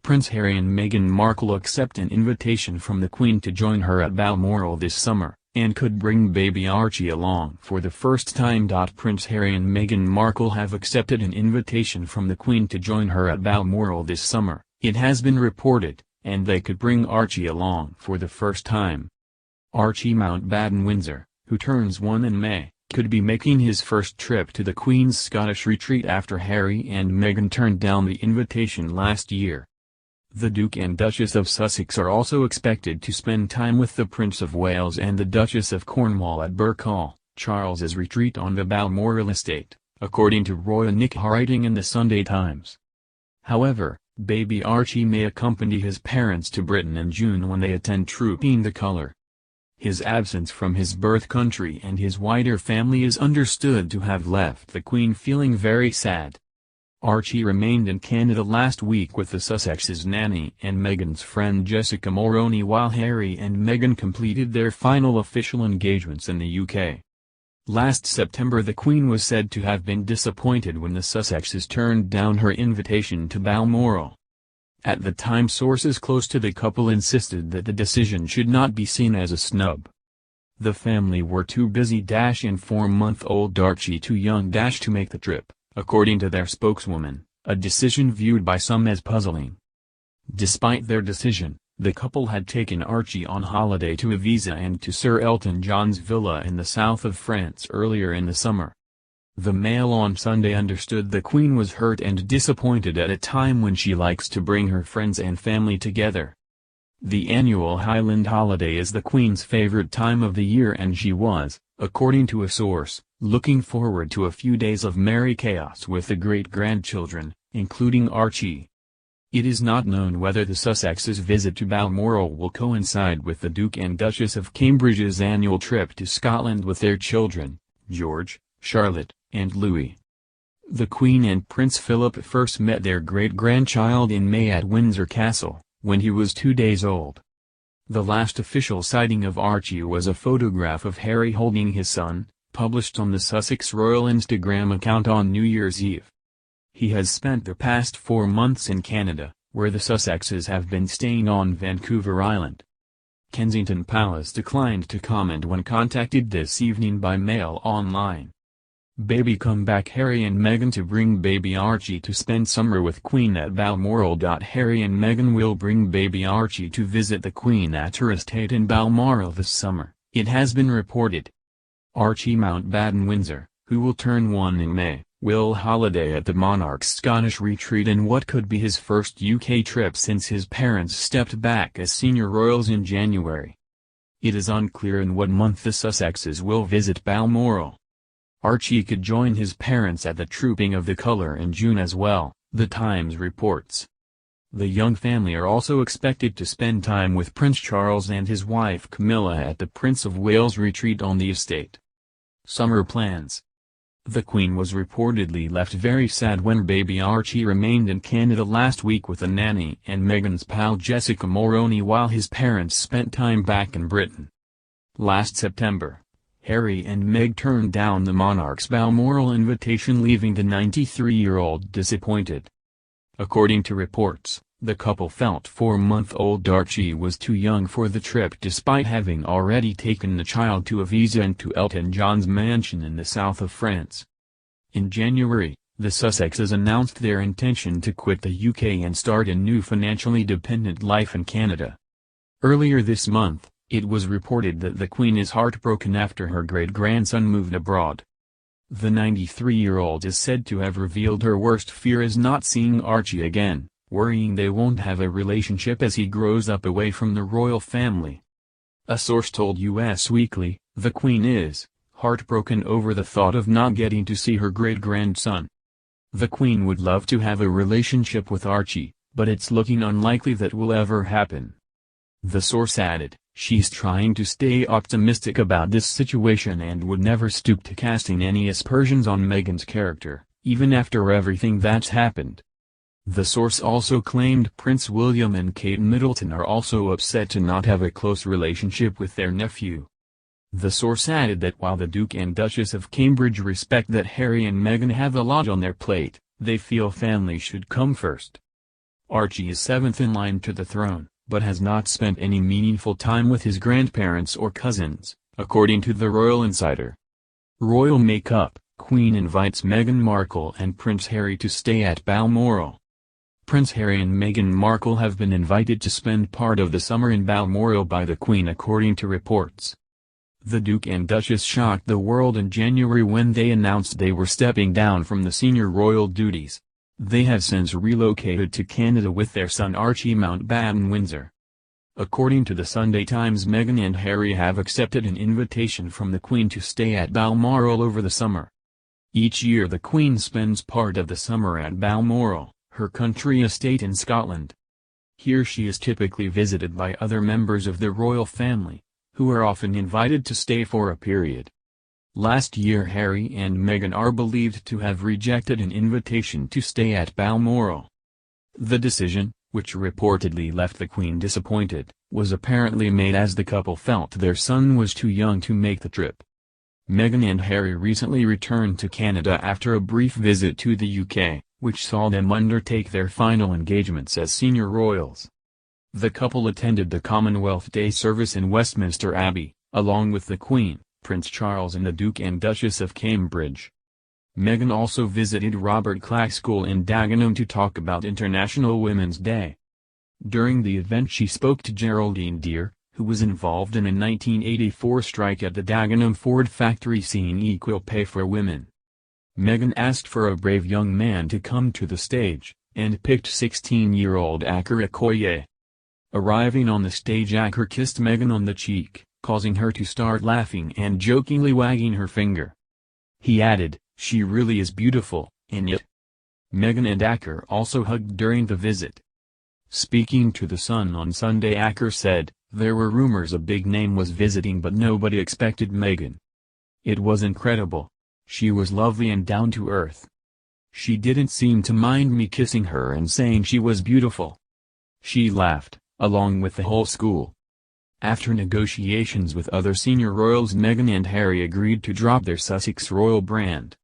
Prince Harry and Meghan Markle accept an invitation from the Queen to join her at Balmoral this summer, and could bring baby Archie along for the first time. Prince Harry and Meghan Markle have accepted an invitation from the Queen to join her at Balmoral this summer, it has been reported, and they could bring Archie along for the first time. Archie Mountbatten Windsor, who turns 1 in May, could be making his first trip to the Queen's Scottish retreat after Harry and Meghan turned down the invitation last year. The Duke and Duchess of Sussex are also expected to spend time with the Prince of Wales and the Duchess of Cornwall at Birkhall, Charles's retreat on the Balmoral estate, according to Roy Nick writing in the Sunday Times. However, baby Archie may accompany his parents to Britain in June when they attend Trooping the Colour. His absence from his birth country and his wider family is understood to have left the Queen feeling very sad. Archie remained in Canada last week with the Sussexes' nanny and Meghan's friend Jessica Mulroney while Harry and Meghan completed their final official engagements in the UK. Last September the Queen was said to have been disappointed when the Sussexes turned down her invitation to Balmoral. At the time sources close to the couple insisted that the decision should not be seen as a snub. The family were too busy and 4-month-old Archie too young to make the trip, according to their spokeswoman, a decision viewed by some as puzzling. Despite their decision, the couple had taken Archie on holiday to Ibiza and to Sir Elton John's villa in the south of France earlier in the summer. The Mail on Sunday understood the Queen was hurt and disappointed at a time when she likes to bring her friends and family together. The annual Highland holiday is the Queen's favorite time of the year and she was, according to a source, looking forward to a few days of merry chaos with the great-grandchildren, including Archie. It is not known whether the Sussexes' visit to Balmoral will coincide with the Duke and Duchess of Cambridge's annual trip to Scotland with their children, George, Charlotte, and Louis. The Queen and Prince Philip first met their great-grandchild in May at Windsor Castle, when he was 2 days old. The last official sighting of Archie was a photograph of Harry holding his son, published on the Sussex Royal Instagram account on New Year's Eve. He has spent the past 4 months in Canada, where the Sussexes have been staying on Vancouver Island. Kensington Palace declined to comment when contacted this evening by Mail Online. Baby comeback Harry and Meghan to bring baby Archie to spend summer with Queen at Balmoral. Harry and Meghan will bring baby Archie to visit the Queen at her estate in Balmoral this summer, it has been reported. Archie Mountbatten Windsor, who will turn 1 in May, will holiday at the monarch's Scottish retreat in what could be his first UK trip since his parents stepped back as senior royals in January. It is unclear in what month the Sussexes will visit Balmoral. Archie could join his parents at the Trooping of the Colour in June as well, The Times reports. The young family are also expected to spend time with Prince Charles and his wife Camilla at the Prince of Wales retreat on the estate. Summer plans. The Queen was reportedly left very sad when baby Archie remained in Canada last week with a nanny and Meghan's pal Jessica Mulroney while his parents spent time back in Britain. Last September, Harry and Meg turned down the monarch's Balmoral invitation, leaving the 93-year-old disappointed. According to reports, the couple felt 4-month-old Archie was too young for the trip despite having already taken the child to Ibiza and to Elton John's mansion in the south of France. In January, the Sussexes announced their intention to quit the UK and start a new financially dependent life in Canada. Earlier this month, it was reported that the Queen is heartbroken after her great-grandson moved abroad. The 93-year-old is said to have revealed her worst fear is not seeing Archie again, worrying they won't have a relationship as he grows up away from the royal family. A source told Us Weekly, the Queen is heartbroken over the thought of not getting to see her great-grandson. The Queen would love to have a relationship with Archie, but it's looking unlikely that will ever happen. The source added, she's trying to stay optimistic about this situation and would never stoop to casting any aspersions on Meghan's character, even after everything that's happened. The source also claimed Prince William and Kate Middleton are also upset to not have a close relationship with their nephew. The source added that while the Duke and Duchess of Cambridge respect that Harry and Meghan have a lot on their plate, they feel family should come first. Archie is seventh in line to the throne, but has not spent any meaningful time with his grandparents or cousins, according to the Royal Insider. Royal makeup: Queen invites Meghan Markle and Prince Harry to stay at Balmoral. Prince Harry and Meghan Markle have been invited to spend part of the summer in Balmoral by the Queen, according to reports. The Duke and Duchess shocked the world in January when they announced they were stepping down from the senior royal duties. They have since relocated to Canada with their son Archie Mountbatten Windsor. According to the Sunday Times, Meghan and Harry have accepted an invitation from the Queen to stay at Balmoral over the summer. Each year the Queen spends part of the summer at Balmoral, her country estate in Scotland. Here she is typically visited by other members of the royal family, who are often invited to stay for a period. Last year Harry and Meghan are believed to have rejected an invitation to stay at Balmoral. The decision, which reportedly left the Queen disappointed, was apparently made as the couple felt their son was too young to make the trip. Meghan and Harry recently returned to Canada after a brief visit to the UK, which saw them undertake their final engagements as senior royals. The couple attended the Commonwealth Day service in Westminster Abbey, along with the Queen, Prince Charles and the Duke and Duchess of Cambridge. Meghan also visited Robert Clack School in Dagenham to talk about International Women's Day. During the event she spoke to Geraldine Deer, who was involved in a 1984 strike at the Dagenham Ford factory seeking equal pay for women. Meghan asked for a brave young man to come to the stage, and picked 16-year-old Aker Okoye. Arriving on the stage, Aker kissed Meghan on the cheek, causing her to start laughing and jokingly wagging her finger. He added, "She really is beautiful, ain't it?" Meghan and Aker also hugged during the visit. Speaking to The Sun on Sunday, Aker said, "There were rumors a big name was visiting, but nobody expected Meghan. It was incredible. She was lovely and down to earth. She didn't seem to mind me kissing her and saying she was beautiful. She laughed, along with the whole school." After negotiations with other senior royals, Meghan and Harry agreed to drop their Sussex royal brand.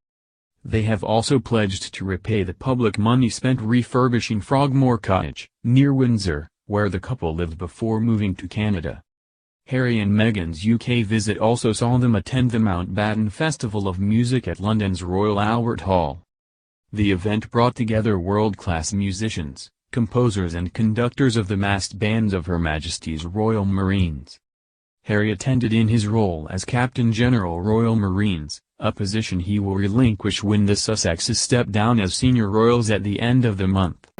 They have also pledged to repay the public money spent refurbishing Frogmore Cottage, near Windsor, where the couple lived before moving to Canada. Harry and Meghan's UK visit also saw them attend the Mountbatten Festival of Music at London's Royal Albert Hall. The event brought together world-class musicians, composers and conductors of the massed bands of Her Majesty's Royal Marines. Harry attended in his role as Captain General Royal Marines, a position he will relinquish when the Sussexes step down as senior royals at the end of the month.